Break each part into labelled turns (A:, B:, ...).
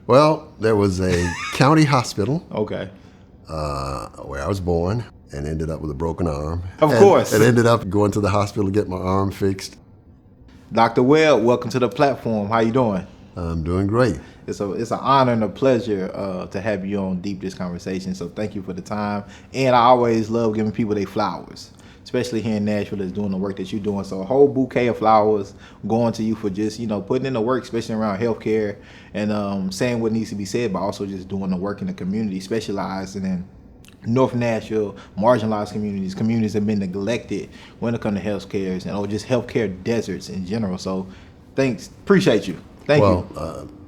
A: Well, there was a county hospital
B: Okay.
A: where I was born and ended up with a broken arm.
B: Of course.
A: And ended up going to the hospital to get my arm fixed.
B: Dr. Webb, welcome to the platform. How you doing?
A: I'm doing great.
B: It's an honor and a pleasure to have you on Deep Dish Conversation. So thank you for the time. And I always love giving people their flowers, especially here in Nashville that's doing the work that you're doing. So a whole bouquet of flowers going to you for just, putting in the work, especially around healthcare and saying what needs to be said, but also just doing the work in the community, specializing in North Nashville, marginalized communities that have been neglected when it comes to healthcare or just healthcare deserts in general. So thanks. Appreciate you. Thank you.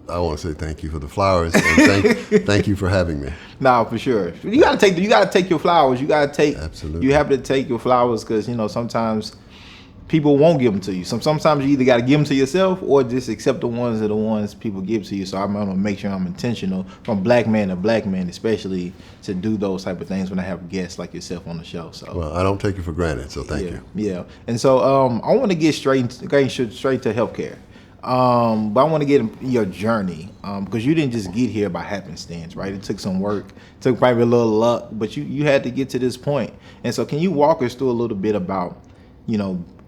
A: I want to say thank you for the flowers and thank you for having me.
B: No, for sure. You gotta take your flowers.
A: Absolutely.
B: You have to take your flowers because sometimes people won't give them to you. Sometimes you either got to give them to yourself or just accept the ones people give to you. So I'm gonna make sure I'm intentional from black man to black man, especially to do those type of things when I have guests like yourself on the show. So
A: well, I don't take you for granted. So thank you.
B: Yeah. And so I want to get straight to healthcare. But I want to get in your journey because you didn't just get here by happenstance, right? It took some work, took probably a little luck, but you had to get to this point. And so can you walk us through a little bit about,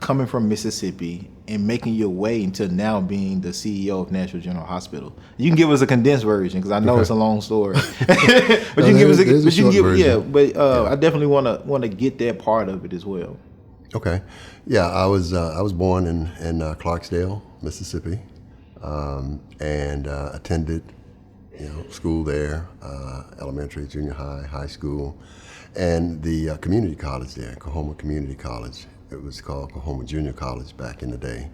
B: coming from Mississippi and making your way into now being the CEO of Nashville General Hospital? You can give us a condensed version because I know it's a long story. But you can give us I definitely want to get that part of it as well.
A: Okay. Yeah, I was born in Clarksdale, Mississippi, and attended school there, elementary, junior high, high school, and the community college there, Coahoma Community College. It was called Coahoma Junior College back in the day,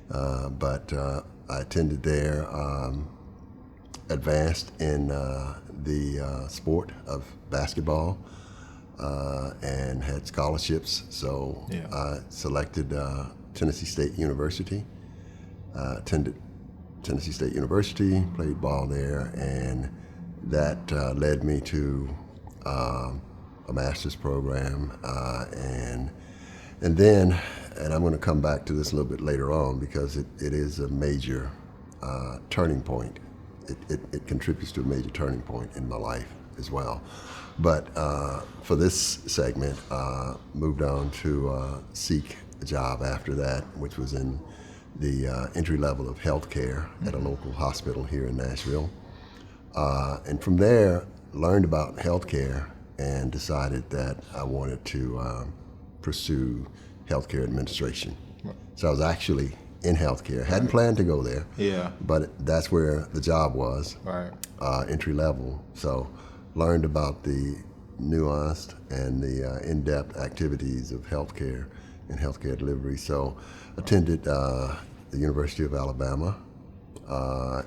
A: but I attended there, advanced in the sport of basketball. And had scholarships, so I selected Tennessee State University, attended Tennessee State University, played ball there, and that led me to a master's program, and then I'm going to come back to this a little bit later on because it is a major turning point. It contributes to a major turning point in my life as well. But for this segment, moved on to seek a job after that, which was in the entry level of healthcare at a local hospital here in Nashville. And from there, learned about healthcare and decided that I wanted to pursue healthcare administration. So I was actually in healthcare. Hadn't planned to go there.
B: Yeah.
A: But that's where the job was.
B: Right.
A: Entry level. So learned about the nuanced and the in-depth activities of healthcare and healthcare delivery. So attended the University of Alabama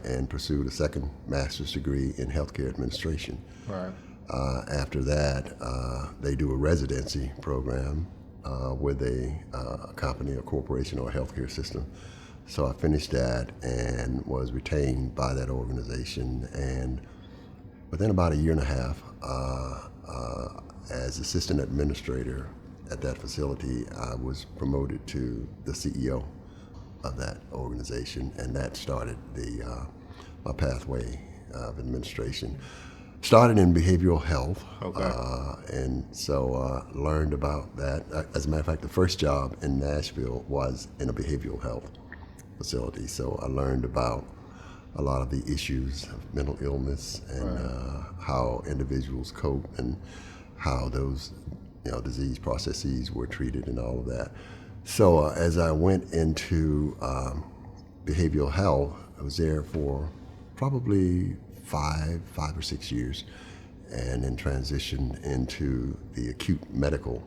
A: and pursued a second master's degree in healthcare administration.
B: Right.
A: After that, they do a residency program with a company, a corporation, or a healthcare system. So I finished that and was retained by that organization, and within about a year and a half, as assistant administrator at that facility, I was promoted to the CEO of that organization, and that started my pathway of administration. Started in behavioral health, and so learned about that. As a matter of fact, the first job in Nashville was in a behavioral health facility, so I learned about a lot of the issues of mental illness and how individuals cope and how those disease processes were treated and all of that. So as I went into behavioral health, I was there for probably five or 6 years, and then transitioned into the acute medical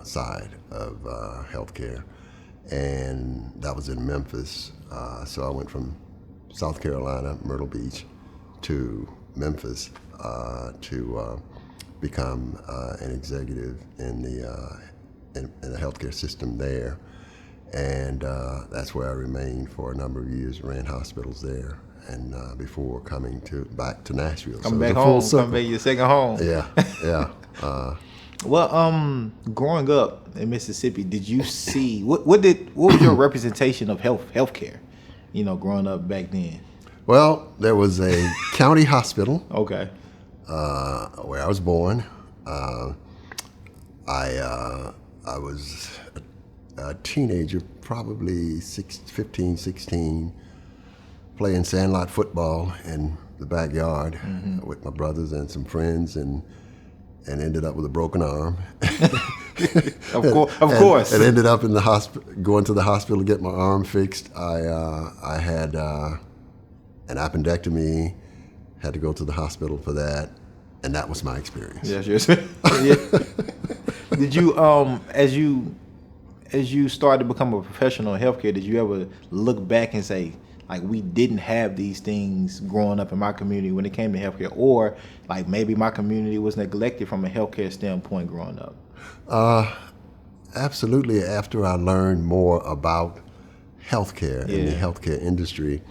A: side of healthcare, and that was in Memphis. So I went from South Carolina, Myrtle Beach, to Memphis to become an executive in the healthcare system there, and that's where I remained for a number of years. Ran hospitals there, and before coming back to Nashville.
B: Come back home. Come back your second home.
A: Yeah.
B: Well, growing up in Mississippi, did you see what was your representation of healthcare? Growing up back then.
A: Well, there was a county hospital
B: Okay.
A: where I was born. I was a teenager, probably 15, 16, playing sandlot football in the backyard with my brothers and some friends, and ended up with a broken arm.
B: Of course.
A: And ended up in the hospital, going to the hospital to get my arm fixed. I had an appendectomy, had to go to the hospital for that, and that was my experience.
B: Yes. Yeah. Did you as you started to become a professional in healthcare, did you ever look back and say, like, we didn't have these things growing up in my community when it came to healthcare, or like maybe my community was neglected from a healthcare standpoint growing up?
A: Absolutely. After I learned more about healthcare and the
B: Yeah.
A: healthcare industry,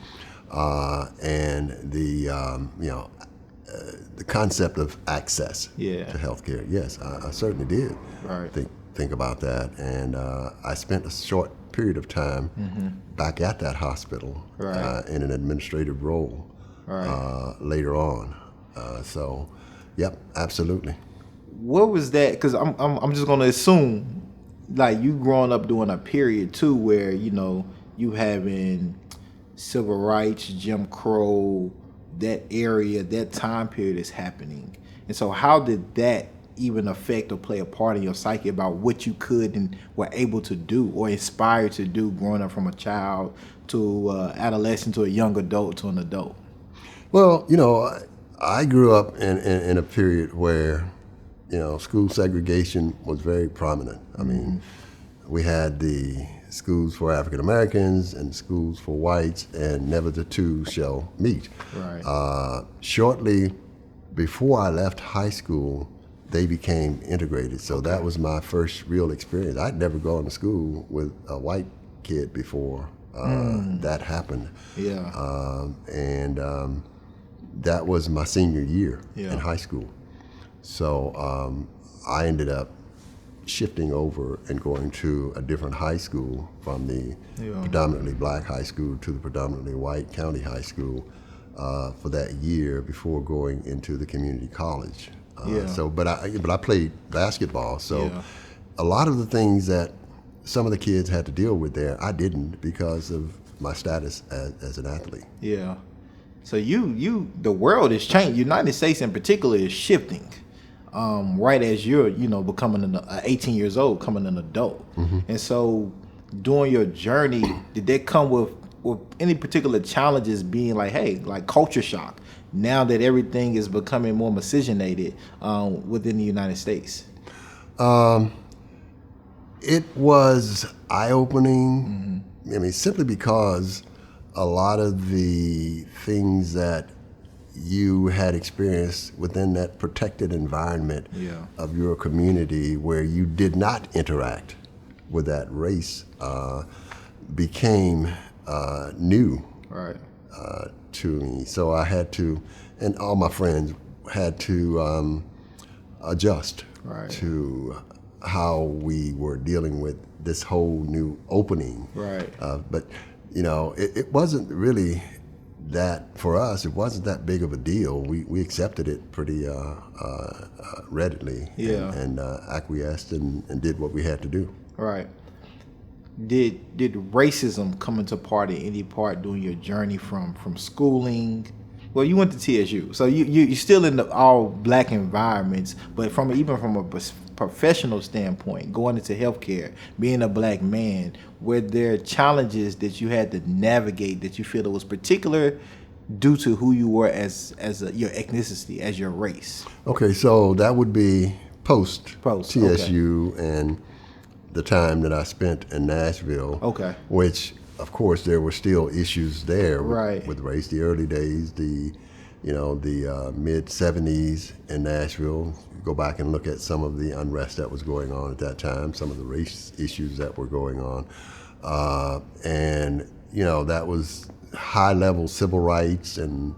A: and the concept of access
B: Yeah.
A: to healthcare, yes, I certainly did
B: Right.
A: think about that, and I spent a short period of time back at that hospital
B: Right.
A: in an administrative role
B: Right.
A: later on. So, yep, absolutely.
B: What was that? Because I'm just gonna assume, like, you growing up during a period too where you having civil rights, Jim Crow, that area, that time period is happening, and so how did that even affect or play a part in your psyche about what you could and were able to do or inspired to do growing up from a child to adolescent to a young adult to an adult?
A: Well, I grew up in a period where, school segregation was very prominent. I mean, we had the schools for African Americans and schools for whites, and never the two shall meet.
B: Right.
A: Shortly before I left high school, they became integrated. So that was my first real experience. I'd never gone to school with a white kid before that happened.
B: Yeah.
A: And that was my senior year
B: Yeah.
A: in high school. So I ended up shifting over and going to a different high school, from the predominantly black high school to the predominantly white county high school for that year before going into the community college. But I played basketball, so
B: Yeah.
A: a lot of the things that some of the kids had to deal with there, I didn't, because of my status as an athlete.
B: Yeah. So the world is changing. United States in particular is shifting. Right as you're, becoming 18 years old, becoming an adult. And so during your journey, did that come with any particular challenges, being like, hey, like culture shock, now that everything is becoming more miscegenated within the United States?
A: It was eye-opening. I mean, simply because a lot of the things that you had experienced within that protected environment of your community, where you did not interact with that race, became new
B: Right.
A: to me. So I had to, and all my friends had to adjust
B: Right.
A: to how we were dealing with this whole new opening.
B: Right.
A: But it wasn't really that, for us, it wasn't that big of a deal. We accepted it pretty readily,
B: Yeah.
A: and acquiesced and did what we had to do.
B: Right. Did racism come into any part during your journey from schooling? Well, you went to TSU, so you're still in the all black environments, but even from a professional standpoint, going into healthcare, being a black man, were there challenges that you had to navigate that you feel it was particular due to who you were as your ethnicity, as your race?
A: Okay, so that would be post
B: okay.
A: TSU and the time that I spent in Nashville.
B: Okay.
A: Which, of course, there were still issues there
B: Right.
A: with race. The early days, the mid '70s in Nashville. You go back and look at some of the unrest that was going on at that time, some of the race issues that were going on, and that was high-level civil rights and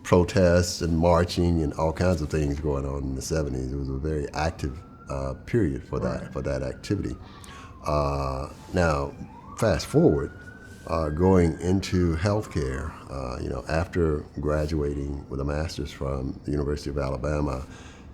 A: protests and marching and all kinds of things going on in the '70s. It was a very active period for that activity. Now, fast forward, going into healthcare, after graduating with a master's from the University of Alabama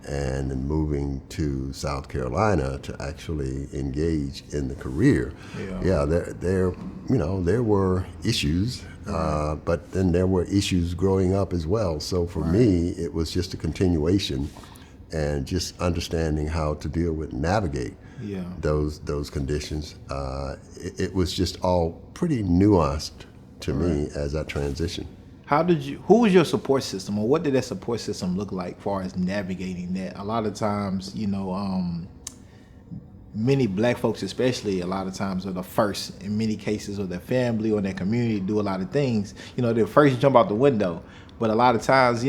A: and then moving to South Carolina to actually engage in the career, there were issues, but then there were issues growing up as well. So for me, it was just a continuation and just understanding how to deal with, navigate those conditions. It was just all pretty nuanced to me as I transitioned.
B: Who was your support system, or what did that support system look like as far as navigating that? A lot of times, many black folks especially, a lot of times are the first, in many cases, or their family or their community do a lot of things. They're first jump out the window. But a lot of times,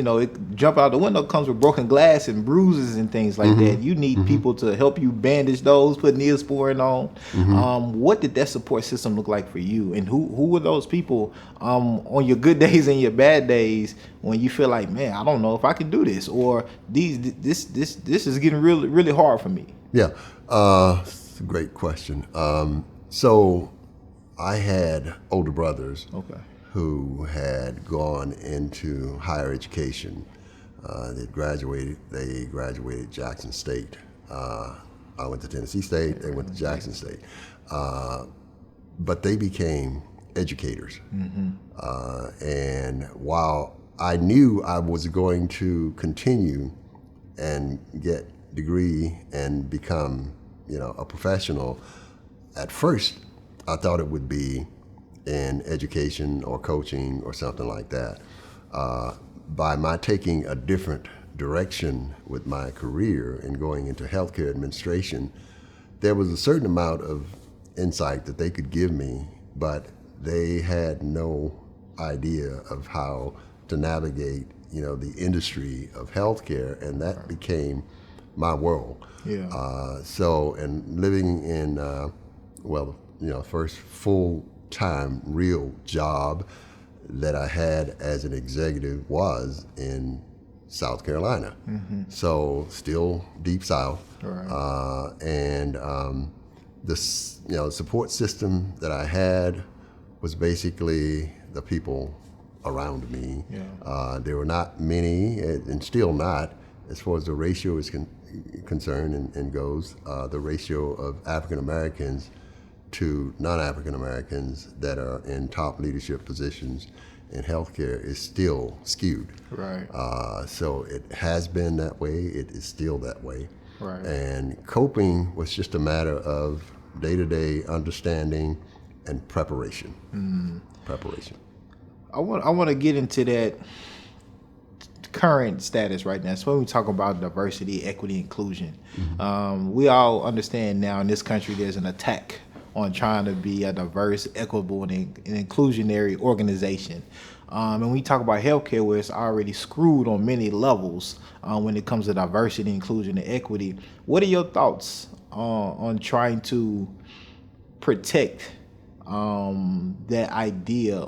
B: jump out the window comes with broken glass and bruises and things like that. You need people to help you bandage those, put Neosporin on. What did that support system look like for you? And who were those people on your good days and your bad days when you feel like, man, I don't know if I can do this, or this is getting really, really hard for me?
A: Yeah, it's a great question. So I had older brothers.
B: Okay.
A: Who had gone into higher education. They graduated Jackson State. I went to Tennessee State, they went to Jackson State. But they became educators. And while I knew I was going to continue and get degree and become, a professional, at first I thought it would be in education or coaching or something like that. By my taking a different direction with my career and going into healthcare administration, there was a certain amount of insight that they could give me, but they had no idea of how to navigate, the industry of healthcare, and that became my world. And living in, first full-time real job that I had as an executive was in South Carolina. So still deep South. The support system that I had was basically the people around me. There were not many, and still not, as far as the ratio is concerned and goes, the ratio of African Americans to non-African Americans that are in top leadership positions in healthcare is still skewed. So it has been that way. It is still that way. And coping was just a matter of day-to-day understanding and preparation. Preparation.
B: I want to get into that current status right now. So when we talk about diversity, equity, inclusion, we all understand now in this country there's an attack on trying to be a diverse, equitable, and inclusionary organization. And we talk about healthcare, where it's already screwed on many levels when it comes to diversity, inclusion, and equity. What are your thoughts on trying to protect that idea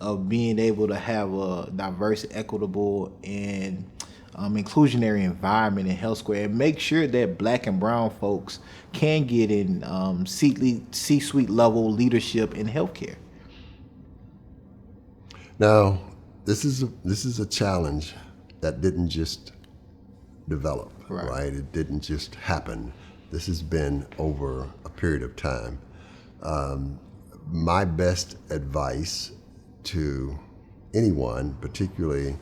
B: of being able to have a diverse, equitable, and inclusionary environment in healthcare, and make sure that black and brown folks can get in C-suite level leadership in healthcare?
A: Now, this is a challenge that didn't just develop, right? It didn't just happen. This has been over a period of time. My best advice to anyone, particularly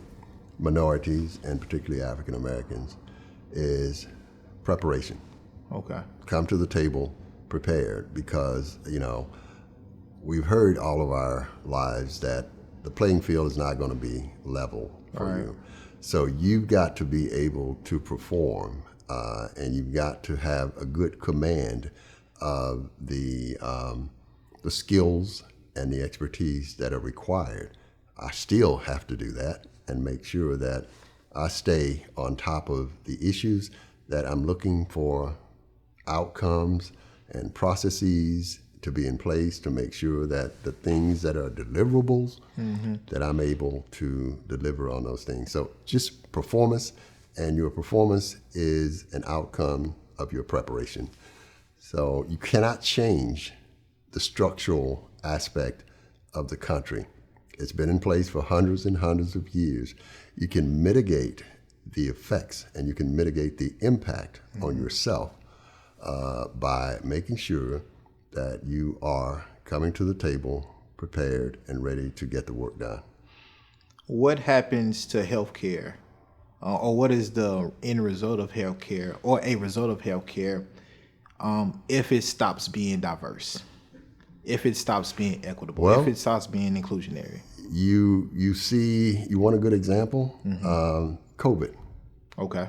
A: minorities and particularly African Americans, is preparation. Come to the table prepared, because we've heard all of our lives that the playing field is not going to be level for you. So you've got to be able to perform, and you've got to have a good command of the skills and the expertise that are required. I still have to do that and make sure that I stay on top of the issues, that I'm looking for outcomes and processes to be in place to make sure that the things that are deliverables, that I'm able to deliver on those things. So just performance, and your performance is an outcome of your preparation. So you cannot change the structural aspect of the country. It's been in place for hundreds and hundreds of years. You can mitigate the effects and you can mitigate the impact on yourself by making sure that you are coming to the table prepared and ready to get the work done.
B: What happens to healthcare, or what is the end result of healthcare, or a result of healthcare, if it stops being diverse, if it stops being equitable,
A: Well,
B: if it stops being inclusionary?
A: You want a good example? COVID.
B: Okay.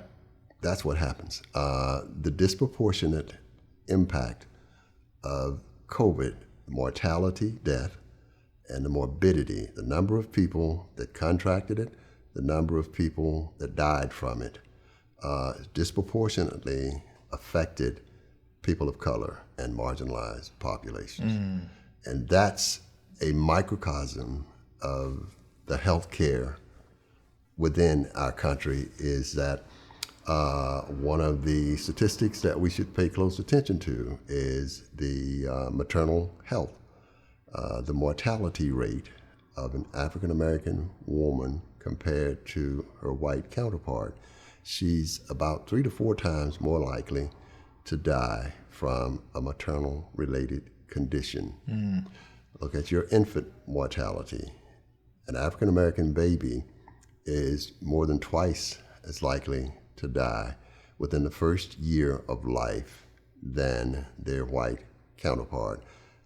A: That's what happens. The disproportionate impact of COVID, mortality, death, and the morbidity, the number of people that contracted it, the number of people that died from it, disproportionately affected people of color and marginalized populations. And that's a microcosm of the healthcare within our country, is that one of the statistics that we should pay close attention to is the maternal health. The mortality rate of an African American woman compared to her white counterpart, she's about 3 to 4 times more likely to die from a maternal related condition. Look at your infant mortality. An African American baby is more than twice as likely to die within the first year of life than their white counterpart.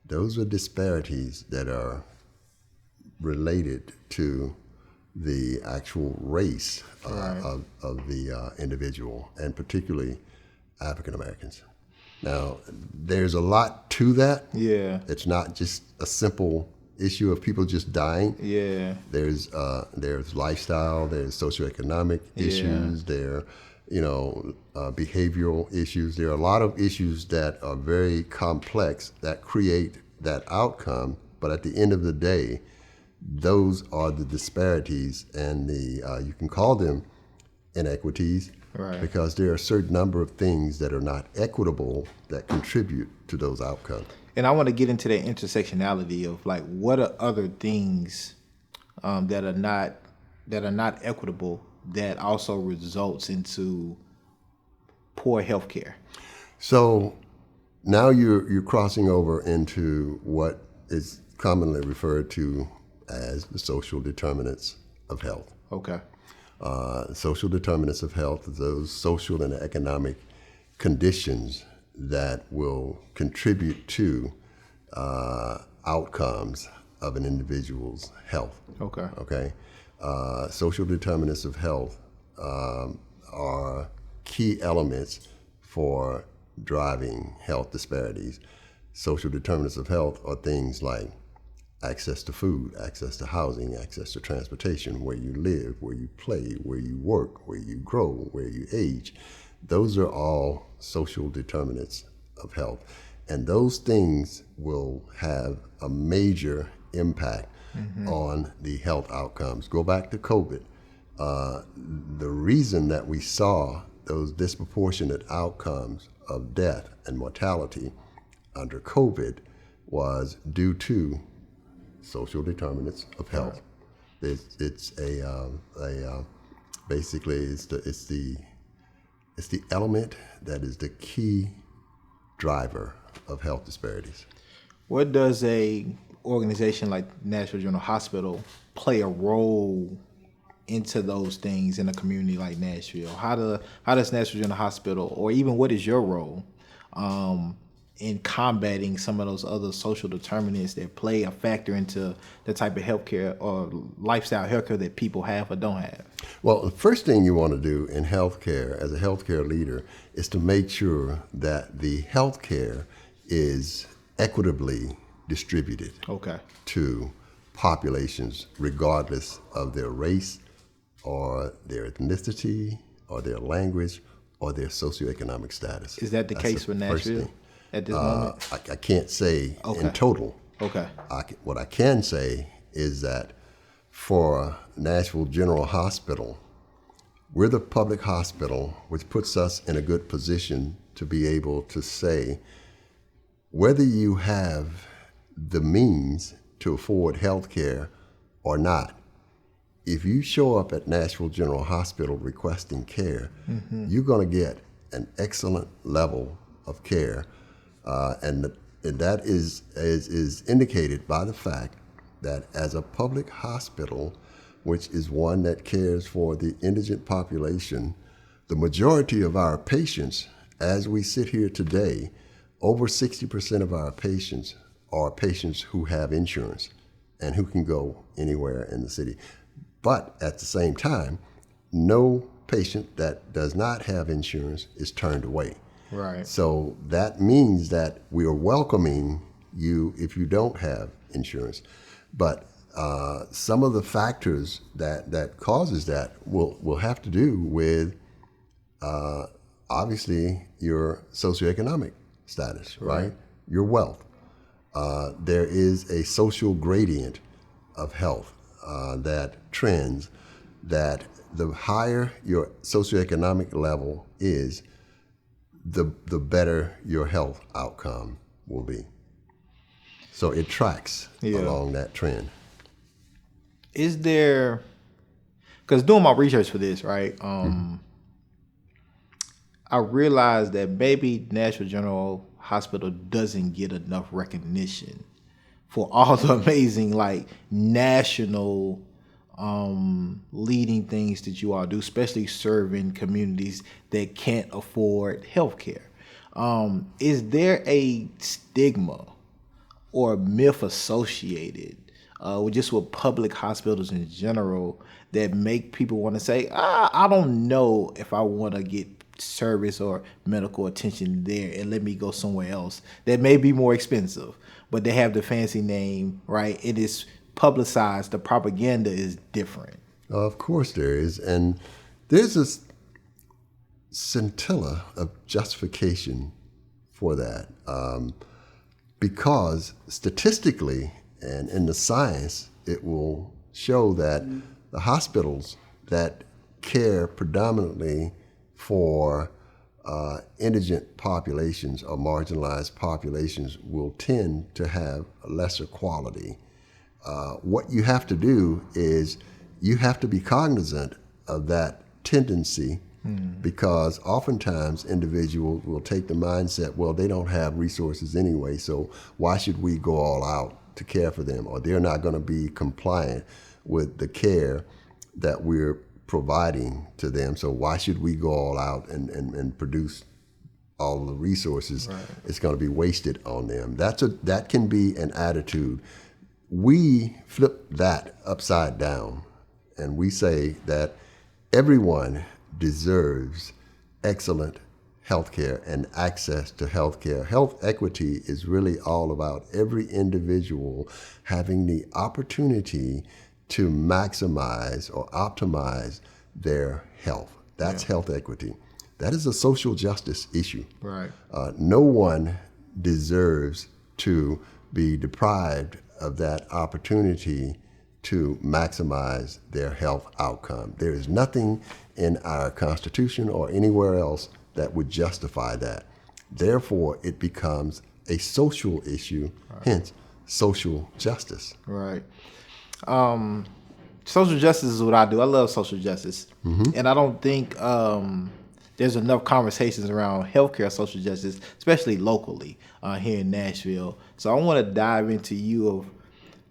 A: Those are disparities that are related to the actual race of the individual, and particularly African Americans. Now, there's a lot to that.
B: Yeah.
A: It's not just a simple issue of people just dying.
B: Yeah.
A: There's lifestyle, there's socioeconomic issues, there behavioral issues. There are a lot of issues that are very complex that create that outcome. But at the end of the day, those are the disparities, and you can call them inequities,
B: Right.
A: because there are a certain number of things that are not equitable that contribute to those outcomes.
B: And I want to get into that intersectionality of like, what are other things that are not equitable that also results into poor healthcare.
A: So now you're crossing over into what is commonly referred to as the social determinants of health.
B: Okay.
A: Social determinants of health are those social and economic conditions that will contribute to outcomes of an individual's health.
B: Okay.
A: Okay. Social determinants of health are key elements for driving health disparities. Social determinants of health are things like access to food, access to housing, access to transportation, where you live, where you play, where you work, where you grow, where you age. Those are all social determinants of health. And those things will have a major impact on the health outcomes. Go back to COVID. The reason that we saw those disproportionate outcomes of death and mortality under COVID was due to social determinants of health. Basically it's the element that is the key driver of health disparities.
B: What does a organization like Nashville General Hospital play a role into those things in a community like Nashville? How does Nashville General Hospital, or even what is your role in combating some of those other social determinants that play a factor into the type of healthcare or lifestyle healthcare that people have or don't have?
A: Well, the first thing you want to do in healthcare as a healthcare leader is to make sure that the healthcare is equitably distributed to populations regardless of their race or their ethnicity or their language or their socioeconomic status.
B: Is that the case for Nashville at this moment?
A: I can't say in total.
B: Okay.
A: What I can say is that for Nashville General Hospital, we're the public hospital, which puts us in a good position to be able to say whether you have the means to afford health care or not, if you show up at Nashville General Hospital requesting care, you're going to get an excellent level of care, and that is indicated by the fact that as a public hospital, which is one that cares for the indigent population, the majority of our patients, as we sit here today, over 60% of our patients are patients who have insurance and who can go anywhere in the city. But at the same time, no patient that does not have insurance is turned away.
B: Right.
A: So that means that we are welcoming you if you don't have insurance. But some of the factors that causes that will have to do with obviously your socioeconomic status, right? Your wealth. There is a social gradient of health that trends that the higher your socioeconomic level is, the better your health outcome will be. So it tracks along that trend.
B: Is there, because doing my research for this, right, I realized that maybe Nashville General Hospital doesn't get enough recognition for all the amazing, like, national leading things that you all do, especially serving communities that can't afford health care. Is there a stigma or a myth associated with public hospitals in general that make people want to say, I don't know if I want to get service or medical attention there, and let me go somewhere else that may be more expensive, but they have the fancy name, right? It is publicized. The propaganda is different.
A: Of course there is. And there's this scintilla of justification for that. Because statistically and in the science, it will show that the hospitals that care predominantly for indigent populations or marginalized populations will tend to have a lesser quality. What you have to do is you have to be cognizant of that tendency, because oftentimes individuals will take the mindset, well, they don't have resources anyway, so why should we go all out to care for them? Or they're not going to be compliant with the care that we're providing to them, so why should we go all out and produce all of the resources? Right. It's going to be wasted on them. That can be an attitude. We flip that upside down, and we say that everyone deserves excellent health care and access to health care. Health equity is really all about every individual having the opportunity to maximize or optimize their health. That's health equity. That is a social justice issue.
B: Right.
A: No one deserves to be deprived of that opportunity to maximize their health outcome. There is nothing in our Constitution or anywhere else that would justify that. Therefore, it becomes a social issue, hence social justice.
B: Right. Social justice is what I do. I love social justice. And I don't think there's enough conversations around healthcare social justice, especially locally here in Nashville. So I want to dive into you of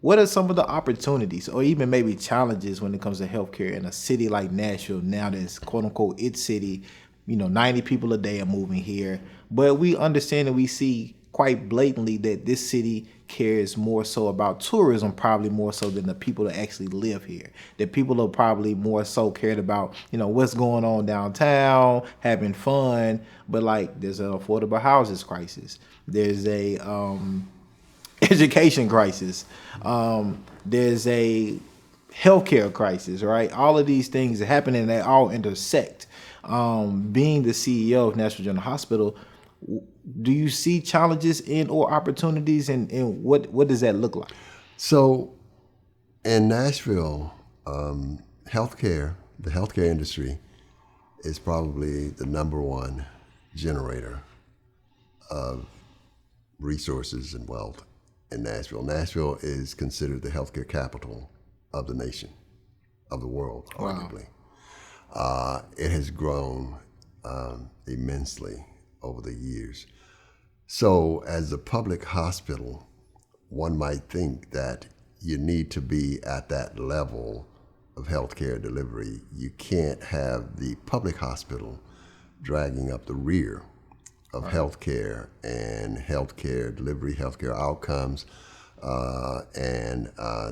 B: what are some of the opportunities or even maybe challenges when it comes to healthcare in a city like Nashville now that's quote unquote its city. 90 people a day are moving here, but we understand and we see quite blatantly that this city cares more so about tourism, probably more so than the people that actually live here. That people are probably more so cared about, what's going on downtown, having fun, but like there's an affordable houses crisis. There's a education crisis. There's a healthcare crisis, right? All of these things are happening, they all intersect. Being the CEO of Nashville General Hospital, do you see challenges or opportunities, and what does that look like?
A: So in Nashville, the healthcare industry is probably the number one generator of resources and wealth in Nashville. Nashville is considered the healthcare capital of the nation, of the world, arguably. It has grown immensely over the years. So as a public hospital, one might think that you need to be at that level of healthcare delivery. You can't have the public hospital dragging up the rear of healthcare and healthcare delivery, healthcare outcomes, and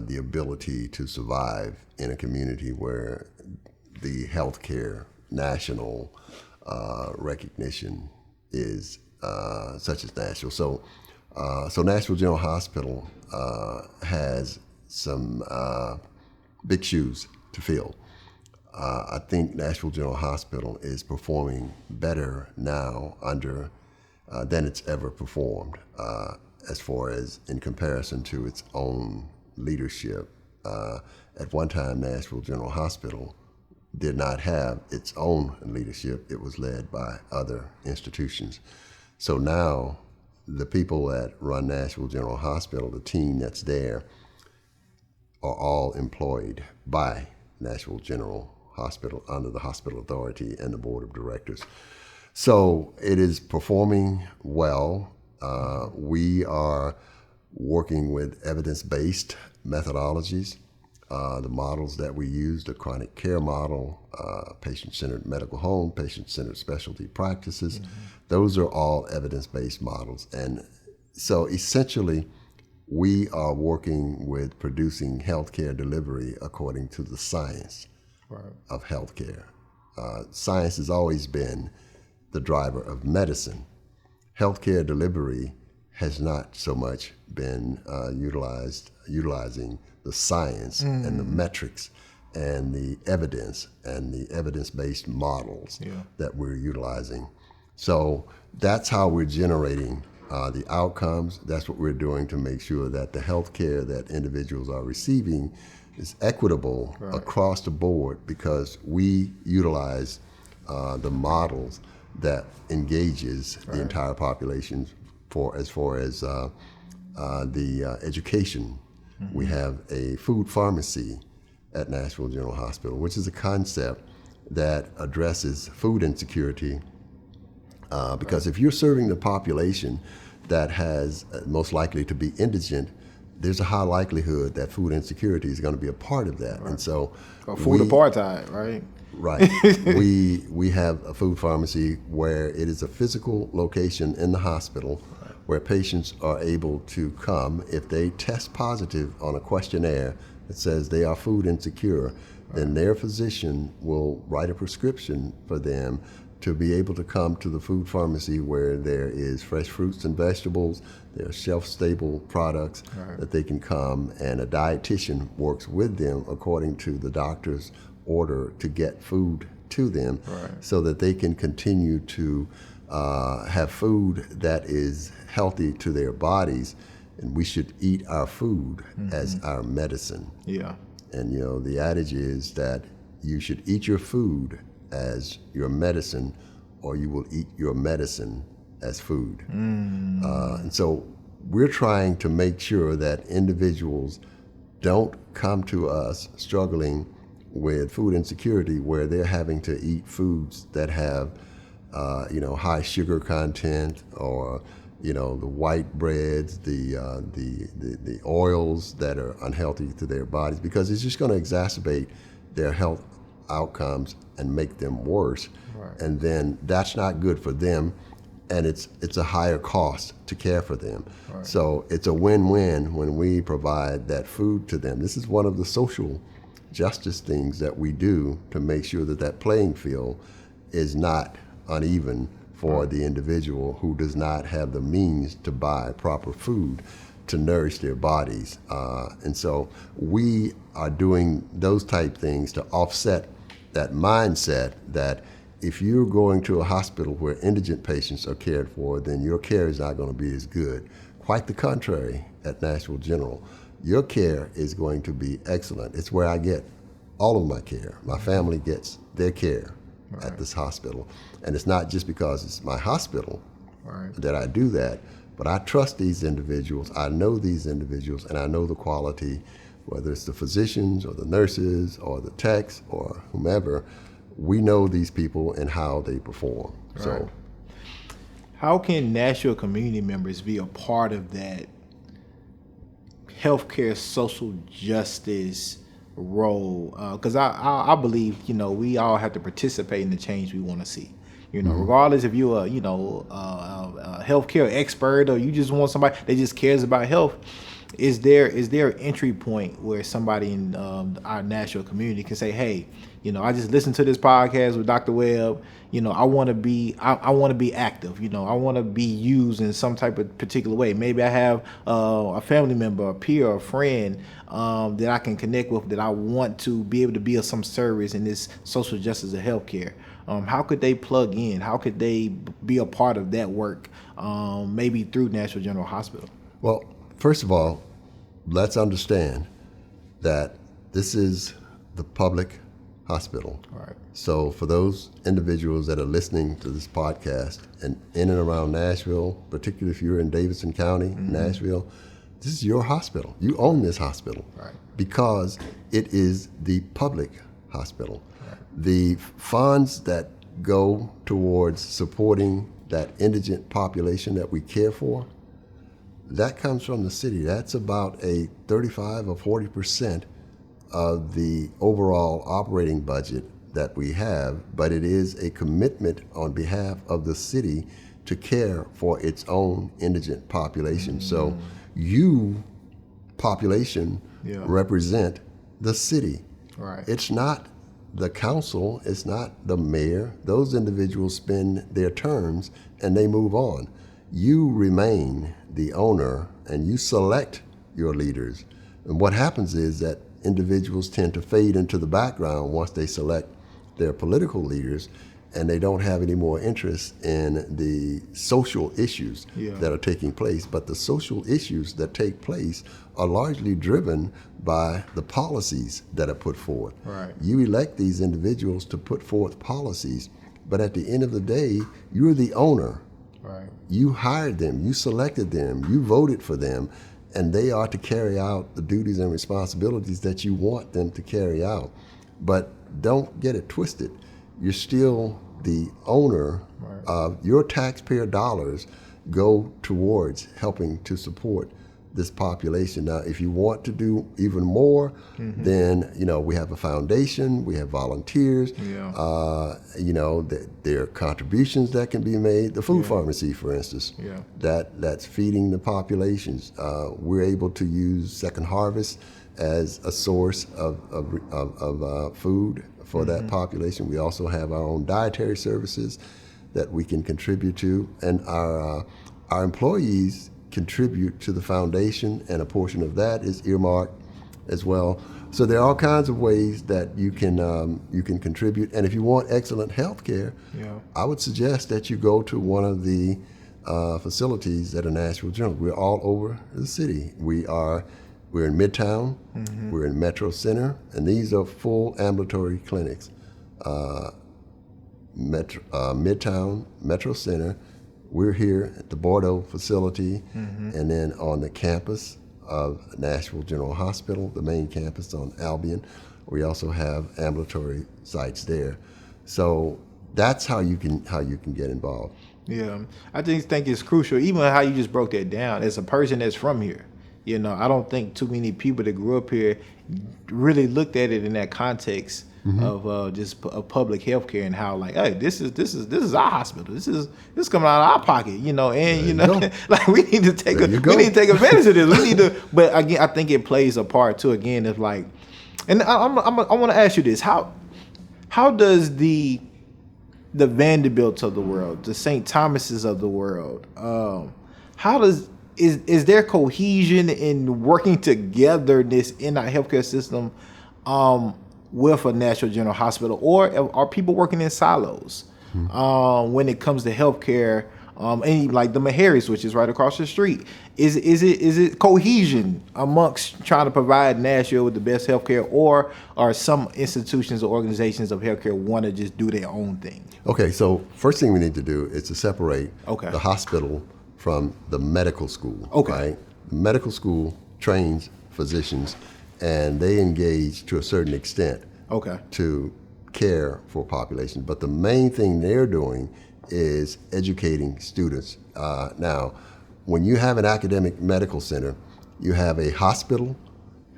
A: the ability to survive in a community where the healthcare national recognition is such as Nashville. So Nashville General Hospital has some big shoes to fill. I think Nashville General Hospital is performing better now than it's ever performed as far as in comparison to its own leadership. At one time, Nashville General Hospital did not have its own leadership. It was led by other institutions. So now the people that run Nashville General Hospital, the team that's there, are all employed by Nashville General Hospital under the Hospital Authority and the Board of Directors. So it is performing well. We are working with evidence-based methodologies. The models that we use, the chronic care model, patient-centered medical home, patient-centered specialty practices, those are all evidence-based models. And so essentially, we are working with producing healthcare delivery according to the science of healthcare. Science has always been the driver of medicine. Healthcare delivery has not so much been utilizing the science and the metrics and the evidence-based models that we're utilizing. So that's how we're generating the outcomes. That's what we're doing to make sure that the health care that individuals are receiving is equitable across the board, because we utilize the models that engages the entire population as far as the education. We have a food pharmacy at Nashville General Hospital, which is a concept that addresses food insecurity, because if you're serving the population that has most likely to be indigent, there's a high likelihood that food insecurity is going to be a part of that. And so
B: food apartheid, right?
A: Right. we have a food pharmacy where it is a physical location in the hospital where patients are able to come. If they test positive on a questionnaire that says they are food insecure, then their physician will write a prescription for them to be able to come to the food pharmacy where there is fresh fruits and vegetables, there are shelf-stable products that they can come, and a dietitian works with them according to the doctor's order to get food to them so that they can continue to have food that is healthy to their bodies. And we should eat our food as our medicine. Yeah. And you know, the adage is that you should eat your food as your medicine, or you will eat your medicine as food. And so we're trying to make sure that individuals don't come to us struggling with food insecurity, where they're having to eat foods that have high sugar content, or the white breads, the oils that are unhealthy to their bodies, because it's just going to exacerbate their health outcomes and make them worse. And then that's not good for them, and it's a higher cost to care for them. So it's a win-win when we provide that food to them. This is one of the social justice things that we do to make sure that that playing field is not uneven for the individual who does not have the means to buy proper food to nourish their bodies. And so we are doing those type things to offset that mindset that if you're going to a hospital where indigent patients are cared for, then your care is not going to be as good. Quite the contrary at Nashville General. Your care is going to be excellent. It's where I get all of my care. My family gets their care at this hospital. And it's not just because it's my hospital that I do that, But I trust these individuals. I know these individuals, and I know the quality, whether it's the physicians or the nurses or the techs or whomever. We know these people and how they perform.
B: Right.
A: So,
B: how can Nashville community members be a part of that healthcare social justice role? Because I believe, we all have to participate in the change we want to see. Regardless if you're a healthcare expert or you just want somebody that just cares about health, is there an entry point where somebody in our Nashville community can say, hey, I just listened to this podcast with Dr. Webb. I want to be active. I want to be used in some type of particular way. Maybe I have a family member, a peer, or a friend that I can connect with that I want to be able to be of some service in this social justice of healthcare. How could they plug in? How could they be a part of that work, maybe through Nashville General Hospital?
A: well, first of all, let's understand that this is the public hospital.
B: Right.
A: So for those individuals that are listening to this podcast and in and around Nashville, particularly if you're in Davidson County, Nashville, this is your hospital. You own this hospital.
B: Right.
A: Because it is the public hospital.
B: Right.
A: The funds that go towards supporting that indigent population that we care for, that comes from the city. That's about a 35 or 40% of the overall operating budget that we have, but it is a commitment on behalf of the city to care for its own indigent population. So you, population, represent the city.
B: Right.
A: It's not the council, it's not the mayor. Those individuals spend their terms and they move on. You remain the owner and you select your leaders. And what happens is that individuals tend to fade into the background once they select their political leaders, and they don't have any more interest in the social issues that are taking place. But the social issues that take place are largely driven by the policies that are put forth.
B: Right.
A: You elect these individuals to put forth policies, but at the end of the day, you're the owner.
B: Right.
A: You hired them, you selected them, you voted for them, and they are to carry out the duties and responsibilities that you want them to carry out. But don't get it twisted. You're still the owner.
B: Right.
A: Of your taxpayer dollars go towards helping to support this population. Now, if you want to do even more, then we have a foundation, we have volunteers. There are contributions that can be made. The food pharmacy, for instance, that's feeding the populations. We're able to use Second Harvest as a source of food for that population. We also have our own dietary services that we can contribute to, and our employees contribute to the foundation, and a portion of that is earmarked as well. So there are all kinds of ways that you can contribute. And if you want excellent health care, I would suggest that you go to one of the facilities that are Nashville General. We're all over the city. We're in Midtown, we're in Metro Center, and these are full ambulatory clinics. Midtown, Metro Center. We're here at the Bordeaux facility, and then on the campus of Nashville General Hospital, the main campus on Albion. We also have ambulatory sites there. So that's how you can get involved.
B: Yeah, I think it's crucial, even how you just broke that down. As a person that's from here, I don't think too many people that grew up here really looked at it in that context of just public health care and how, like, hey, this is our hospital. This is coming out of our pocket, and like we need to take advantage of this. We need to, but again, I think it plays a part too. Again, it's like, and I want to ask you this: how does the Vanderbilts of the world, the St. Thomases of the world, is there cohesion in working togetherness in our healthcare system with a Nashville General Hospital, or are people working in silos when it comes to healthcare? And like the Meharris, which is right across the street, is it cohesion amongst trying to provide Nashville with the best healthcare, or are some institutions or organizations of healthcare want to just do their own thing?
A: Okay, so first thing we need to do is to separate
B: Okay.
A: the hospital from the medical school.
B: Okay.
A: Right? The medical school trains physicians, and they engage to a certain extent
B: Okay.
A: to care for population. But the main thing they're doing is educating students. Now, when you have an academic medical center, you have a hospital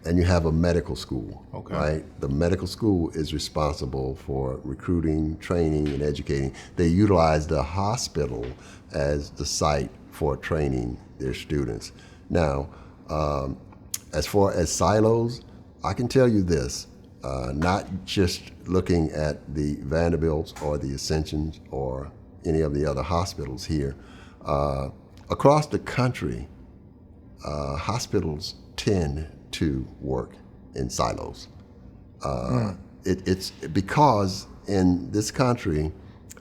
A: and you have a medical school,
B: Okay.
A: right? The medical school is responsible for recruiting, training, and educating. They utilize the hospital as the site for training their students. Now, as far as silos, I can tell you this, not just looking at the Vanderbilts or the Ascensions or any of the other hospitals here. Across the country, hospitals tend to work in silos. It's because in this country,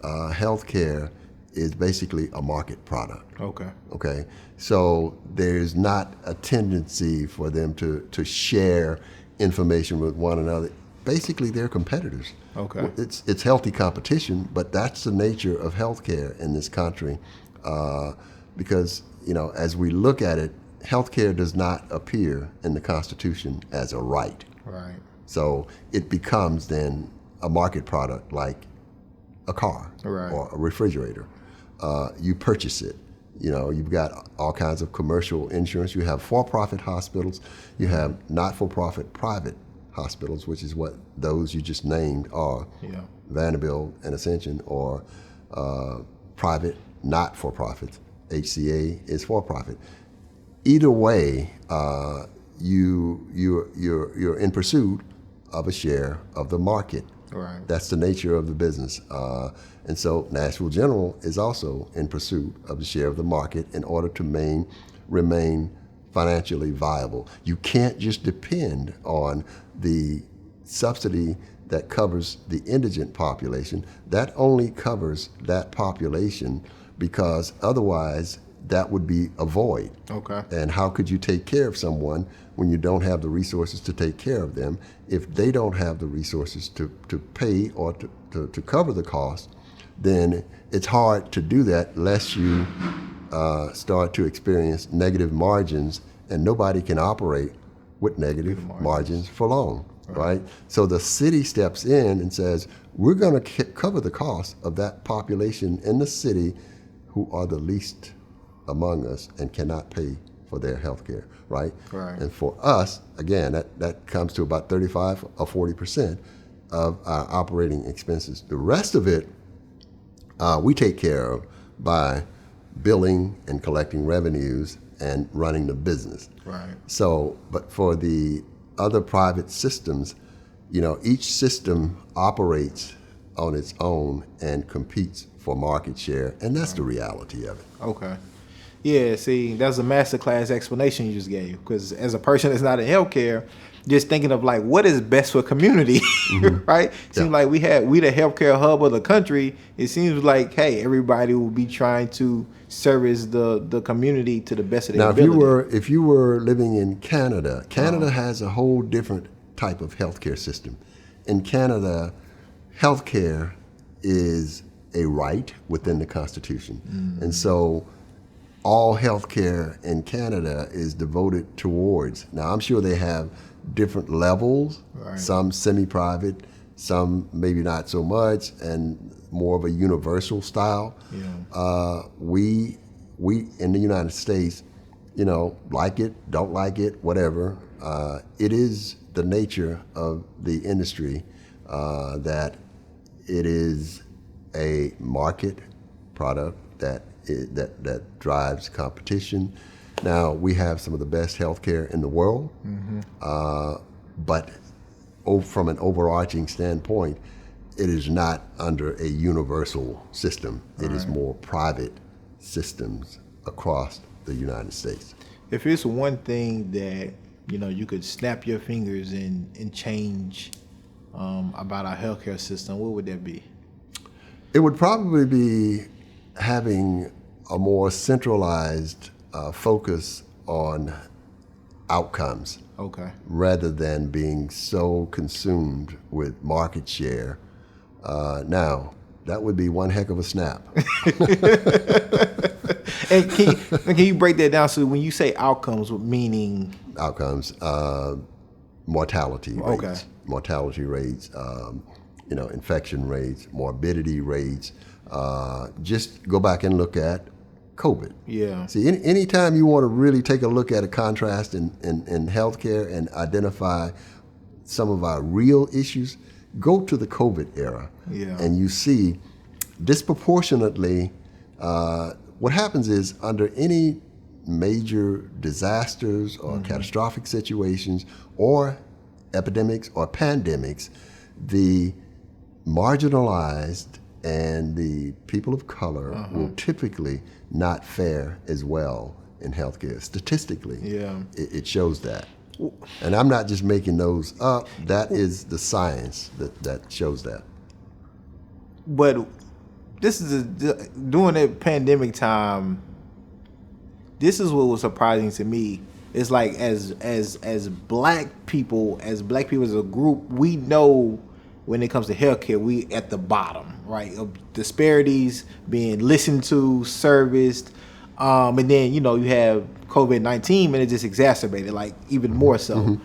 A: healthcare is basically a market product.
B: Okay.
A: Okay, so there's not a tendency for them to share information with one another. Basically, they're competitors.
B: Okay.
A: It's healthy competition, but that's the nature of healthcare in this country, because as we look at it, healthcare does not appear in the Constitution as a right.
B: Right.
A: So it becomes then a market product like a car
B: Right.
A: or a refrigerator. You purchase it. You've got all kinds of commercial insurance. You have for-profit hospitals. You have not-for-profit private hospitals, which is what those you just named are.
B: Yeah.
A: Vanderbilt and Ascension, or private not-for-profit. HCA is for-profit. Either way, you're in pursuit of a share of the market.
B: Right.
A: That's the nature of the business. And so Nashville General is also in pursuit of the share of the market in order to remain financially viable. You can't just depend on the subsidy that covers the indigent population. That only covers that population, because otherwise that would be a void.
B: Okay.
A: And how could you take care of someone when you don't have the resources to take care of them? If they don't have the resources to pay or to cover the cost, then it's hard to do that unless you start to experience negative margins, and nobody can operate with negative margins for long, right? So the city steps in and says, we're going to cover the cost of that population in the city who are the least among us and cannot pay for their health care, right?
B: Right.
A: And for us, again, that comes to about 35 or 40% of our operating expenses. The rest of it, we take care of by billing and collecting revenues and running the business.
B: Right.
A: So, but for the other private systems, each system operates on its own and competes for market share, and that's the reality of it.
B: Okay. Yeah, see, that's a masterclass explanation you just gave. Because as a person that's not in healthcare, just thinking of like what is best for community, right? Seems like we the healthcare hub of the country. It seems like, hey, everybody will be trying to service the community to the best of their ability.
A: Now, if you were living in Canada, Canada has a whole different type of healthcare system. In Canada, healthcare is a right within the Constitution, and so all healthcare in Canada is devoted towards. Now, I'm sure they have different levels, some semi-private, some maybe not so much, and more of a universal style.
B: Yeah.
A: We in the United States, like it, don't like it, whatever. It is the nature of the industry that it is a market product that drives competition. Now, we have some of the best healthcare in the world, but from an overarching standpoint, it is not under a universal system. It is more private systems across the United States.
B: If it's one thing that you could snap your fingers and change about our healthcare system, what would that be?
A: It would probably be having a more centralized focus on outcomes.
B: Okay.
A: Rather than being so consumed with market share. Now, that would be one heck of a snap.
B: And can you break that down? So when you say outcomes, meaning
A: Outcomes, mortality rates,
B: Okay.
A: infection rates, morbidity rates. Just go back and look at COVID.
B: Yeah.
A: See, anytime you want to really take a look at a contrast in healthcare and identify some of our real issues, go to the COVID era.
B: Yeah.
A: And you see disproportionately, what happens is under any major disasters or catastrophic situations or epidemics or pandemics, the marginalized and the people of color will typically not fare as well in healthcare. Statistically,
B: Yeah.
A: it shows that. And I'm not just making those up. That is the science that shows that.
B: But this is during that pandemic time. This is what was surprising to me. It's like as black people as a group, we know when it comes to healthcare, we at the bottom, right? Of disparities being listened to, serviced, and then you have COVID-19, and it just exacerbated, like even more so.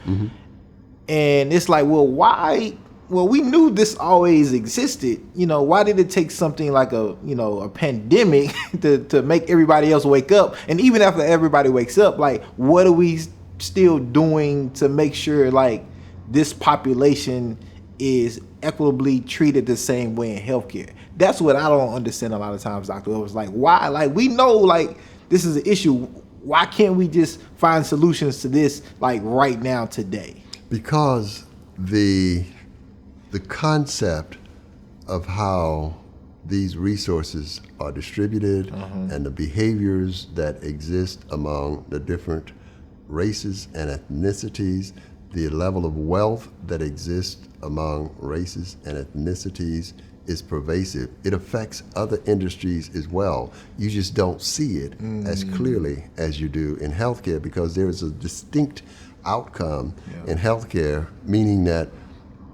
B: And it's like, well, why? Well, we knew this always existed. Why did it take something like a pandemic to make everybody else wake up? And even after everybody wakes up, like, what are we still doing to make sure like this population is equitably treated the same way in healthcare? That's what I don't understand a lot of times, Dr. It was like, why? Like, we know like this is an issue. Why can't we just find solutions to this like right now today?
A: Because the concept of how these resources are distributed and the behaviors that exist among the different races and ethnicities, the level of wealth that exists among races and ethnicities is pervasive. It affects other industries as well. You just don't see it as clearly as you do in healthcare, because there is a distinct outcome in healthcare, meaning that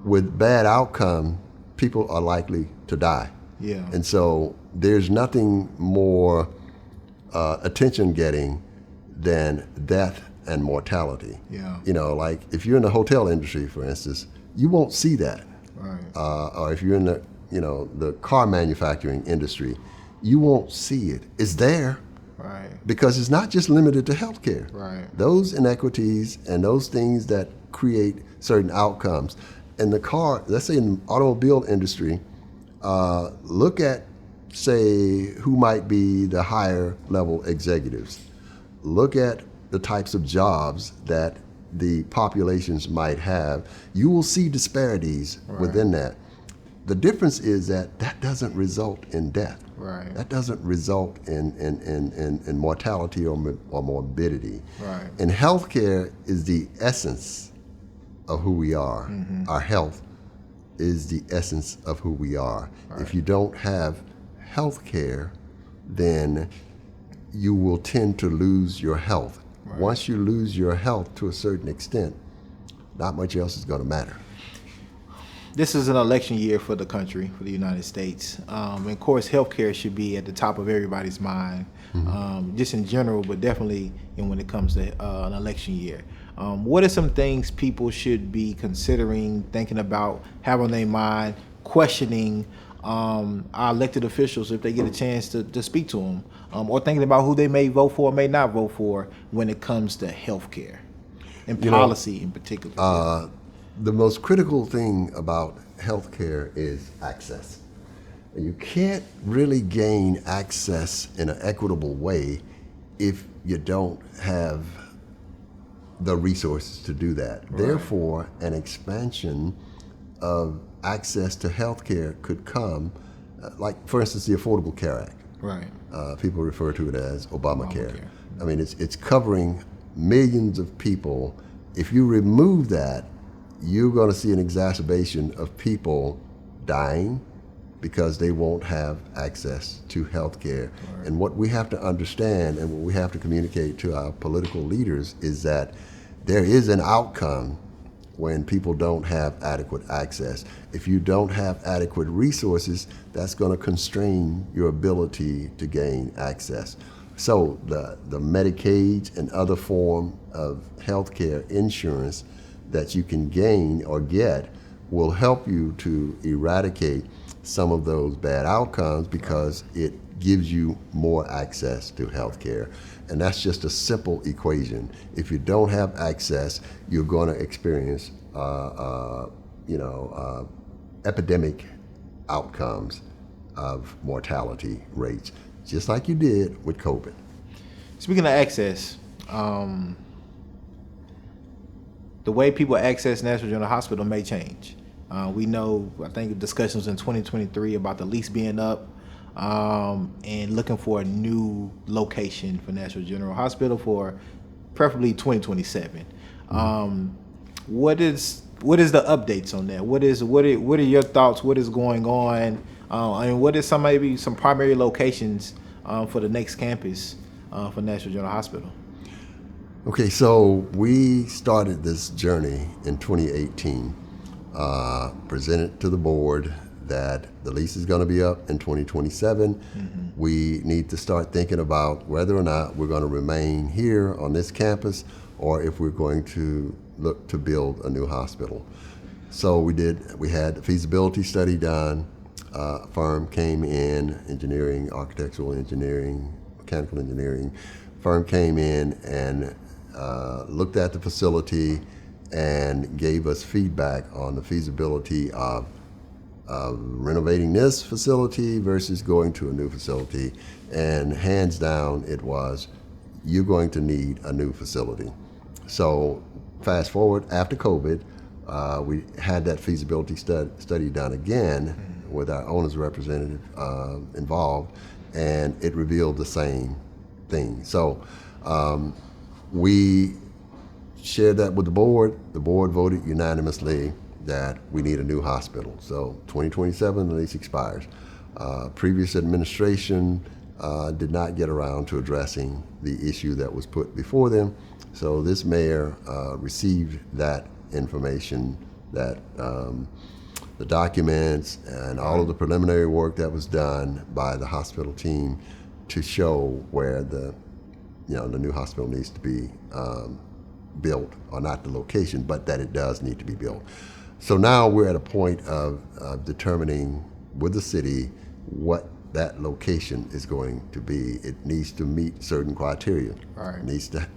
A: with bad outcome, people are likely to die.
B: Yeah.
A: And so there's nothing more attention getting than death and mortality.
B: Yeah.
A: Like if you're in the hotel industry, for instance, you won't see that.
B: Right.
A: Or if you're in the car manufacturing industry, you won't see it. It's there.
B: Right.
A: Because it's not just limited to healthcare.
B: Right.
A: Those inequities and those things that create certain outcomes. In the car, let's say in the automobile industry, look at, say, who might be the higher level executives. Look at the types of jobs that the populations might have. You will see disparities within that. The difference is that doesn't result in death.
B: Right.
A: That doesn't result in mortality or morbidity.
B: Right.
A: And healthcare is the essence of who we are. Our health is the essence of who we are. Right. If you don't have health care, then you will tend to lose your health. Right. Once you lose your health to a certain extent, not much else is going to matter.
B: This is an election year for the country, for the United States. And of course, healthcare should be at the top of everybody's mind, just in general, but definitely when it comes to an election year. What are some things people should be considering, thinking about, have on their mind, questioning our elected officials if they get a chance to speak to them, or thinking about who they may vote for or may not vote for when it comes to healthcare and policy in particular?
A: The most critical thing about healthcare is access. You can't really gain access in an equitable way if you don't have the resources to do that. Right. Therefore, an expansion of access to healthcare could come, like for instance, the Affordable Care Act.
B: Right.
A: People refer to it as Obamacare. I mean, it's covering millions of people. If you remove that, you're going to see an exacerbation of people dying because they won't have access to health care. Right. And what we have to understand and what we have to communicate to our political leaders is that there is an outcome when people don't have adequate access. If you don't have adequate resources, that's going to constrain your ability to gain access. So the Medicaid and other form of healthcare insurance that you can gain or get will help you to eradicate some of those bad outcomes because it gives you more access to healthcare. And that's just a simple equation. If you don't have access, you're going to experience epidemic outcomes of mortality rates, just like you did with COVID.
B: Speaking of access, the way people access Nashville General Hospital may change. We know, I think discussions in 2023 about the lease being up and looking for a new location for Nashville General Hospital for preferably 2027. What is the updates on that? What are your thoughts? What is going on? And what is maybe some primary locations for the next campus for Nashville General Hospital?
A: Okay, so we started this journey in 2018, presented to the board that the lease is going to be up in 2027. Mm-hmm. We need to start thinking about whether or not we're going to remain here on this campus or if we're going to look to build a new hospital. So we had the feasibility study done. A firm came in, engineering, architectural engineering, mechanical engineering. Firm came in and looked at the facility and gave us feedback on the feasibility of renovating this facility versus going to a new facility. And hands down, it was, you're going to need a new facility. So fast forward, after COVID, we had that feasibility study done again with our owner's representative involved, and it revealed the same thing. So we shared that with the board. The board voted unanimously that we need a new hospital. So 2027, the lease expires. Previous administration did not get around to addressing the issue that was put before them. So this mayor received that information, that the documents and all of the preliminary work that was done by the hospital team to show where the new hospital needs to be built, or not the location, but that it does need to be built. So now we're at a point of determining with the city what that location is going to be. It needs to meet certain criteria.
B: Right.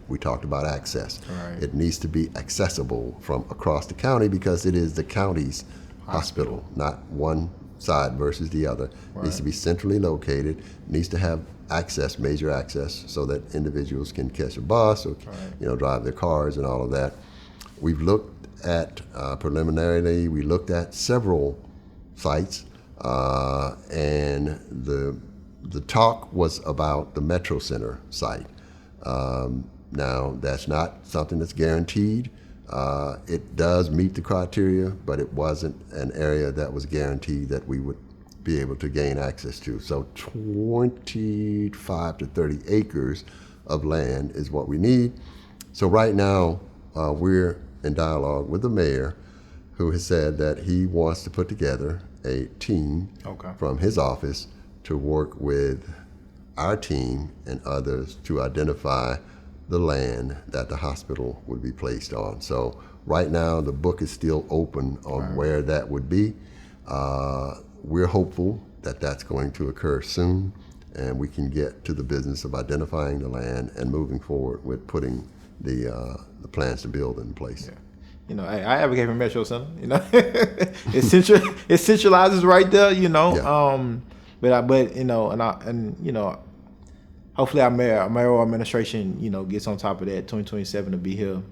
A: We talked about access.
B: Right.
A: It needs to be accessible from across the county because it is the county's hospital, not one side versus the other. Right. It needs to be centrally located. It needs to have access, major access, so that individuals can catch a bus or drive their cars and all of that. We've looked at preliminarily, we looked at several sites, and the talk was about the Metro Center site. Now, that's not something that's guaranteed. It does meet the criteria, but it wasn't an area that was guaranteed that we would be able to gain access to. So 25 to 30 acres of land is what we need. So right now, we're in dialogue with the mayor, who has said that he wants to put together a team from his office to work with our team and others to identify the land that the hospital would be placed on. So right now, the book is still open on where that would be. We're hopeful that that's going to occur soon, and we can get to the business of identifying the land and moving forward with putting the plans to build in place.
B: Yeah. I advocate for Metro Center. It centralizes right there.
A: Yeah.
B: Hopefully our mayoral administration, gets on top of that. 2027 to be here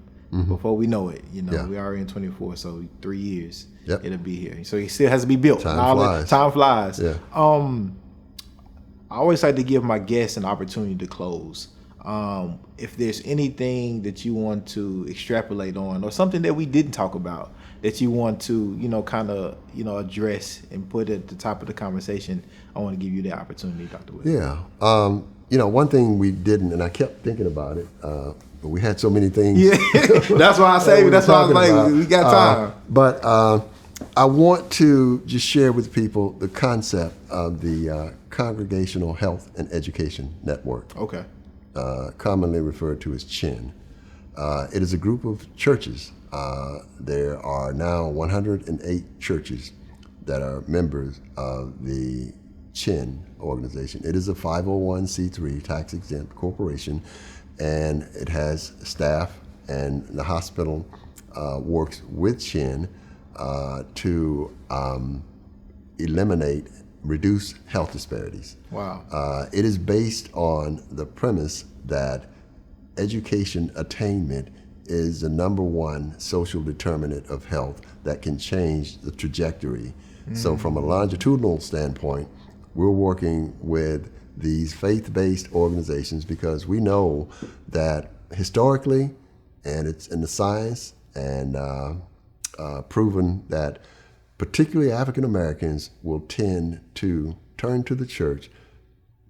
B: before we know it. We are in 24, so 3 years it'll be here. So it still has to be built. Time flies.
A: Yeah.
B: I always like to give my guests an opportunity to close. If there's anything that you want to extrapolate on, or something that we didn't talk about that you want to, address and put at the top of the conversation, I want to give you the opportunity, Dr. Webb.
A: Yeah. One thing we didn't, and I kept thinking about it, but we had so many things.
B: Yeah, that's why I say, that's why I was like, we got time.
A: But I want to just share with people the concept of the Congregational Health and Education Network.
B: Okay.
A: commonly referred to as CHIN. It is a group of churches. There are now 108 churches that are members of the CHIN organization. It is a 501c3 tax-exempt corporation, and it has staff, and the hospital works with CHIN to reduce health disparities.
B: Wow.
A: It is based on the premise that education attainment is the number one social determinant of health that can change the trajectory. So from a longitudinal standpoint, we're working with these faith-based organizations because we know that historically, and it's in the science and proven that particularly African Americans will tend to turn to the church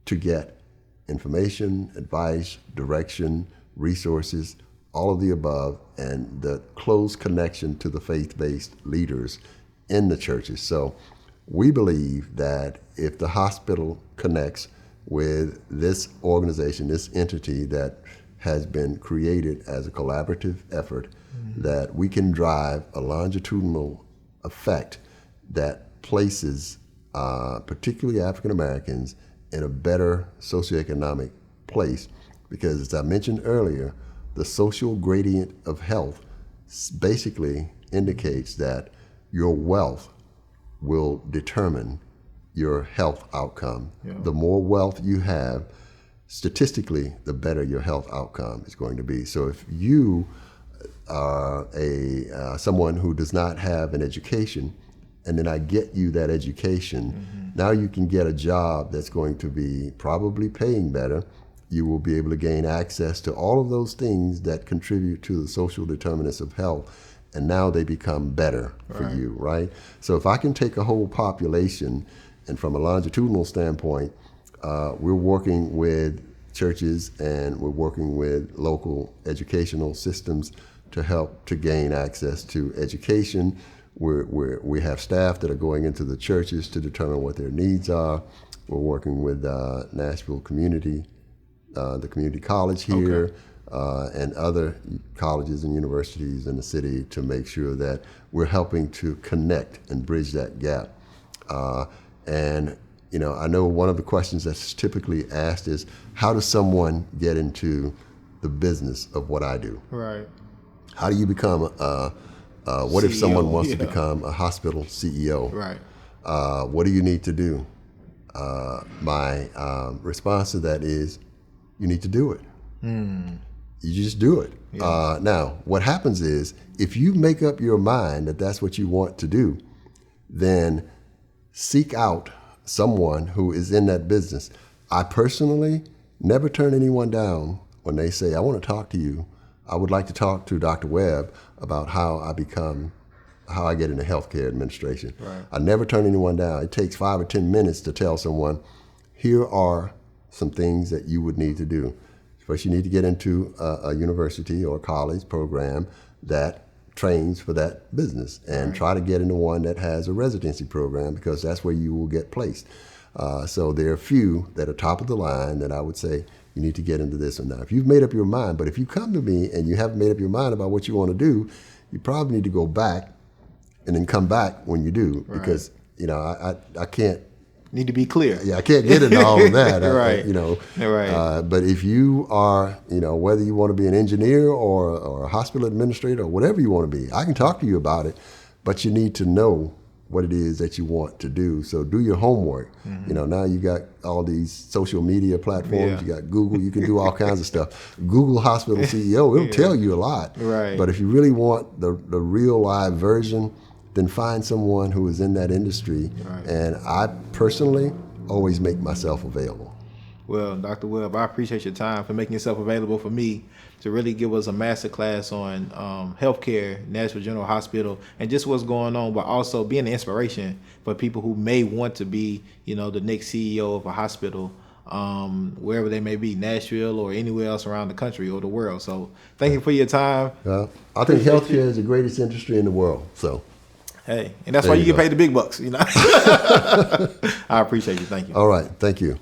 A: to get information, advice, direction, resources, all of the above, and the close connection to the faith-based leaders in the churches. So we believe that if the hospital connects with this organization, this entity that has been created as a collaborative effort, that we can drive a longitudinal effect that places particularly African Americans in a better socioeconomic place. Because as I mentioned earlier, the social gradient of health basically indicates that your wealth will determine your health outcome. Yeah. The more wealth you have, statistically, the better your health outcome is going to be. So if you are someone who does not have an education, and then I get you that education, now you can get a job that's going to be probably paying better. You will be able to gain access to all of those things that contribute to the social determinants of health, and now they become better for you, right? So if I can take a whole population, and from a longitudinal standpoint, we're working with churches and we're working with local educational systems to help to gain access to education. We have staff that are going into the churches to determine what their needs are. We're working with Nashville community, the community college here, and other colleges and universities in the city to make sure that we're helping to connect and bridge that gap. And you know, I know one of the questions that's typically asked is, how does someone get into the business of what I do?
B: Right.
A: How do you become what CEO, if someone wants to become a hospital CEO?
B: Right.
A: What do you need to do? My response to that is, you need to do it. You just do it. Yeah. Now, what happens is, if you make up your mind that that's what you want to do, then seek out someone who is in that business. I personally never turn anyone down when they say, I want to talk to you. I would like to talk to Dr. Webb about how I get into healthcare administration. Right. I never turn anyone down. It takes 5 or 10 minutes to tell someone, here are some things that you would need to do. First, you need to get into a university or college program that trains for that business, and try to get into one that has a residency program, because that's where you will get placed. So there are a few that are top of the line that I would say you need to get into this or not. If you've made up your mind, but if you come to me and you haven't made up your mind about what you want to do, you probably need to go back and then come back when you do, because you know I can't.
B: Need to be clear.
A: Yeah, I can't get into all of that.
B: Right.
A: But if you are, whether you want to be an engineer or a hospital administrator or whatever you want to be, I can talk to you about it, but you need to know what it is that you want to do. So do your homework. Now you got all these social media platforms. You got Google. You can do all kinds of stuff. Google hospital CEO. It'll tell you a lot.
B: Right.
A: But if you really want the real live version, then find someone who is in that industry. Right. And I personally always make myself available.
B: Well, Dr. Webb, I appreciate your time for making yourself available for me to really give us a master class on healthcare, Nashville General Hospital, and just what's going on, but also being an inspiration for people who may want to be, the next CEO of a hospital, wherever they may be, Nashville or anywhere else around the country or the world. So thank you for your time.
A: I think healthcare is the greatest industry in the world. So.
B: Hey, and that's why you get paid the big bucks, I appreciate you. Thank you.
A: All right. Thank you.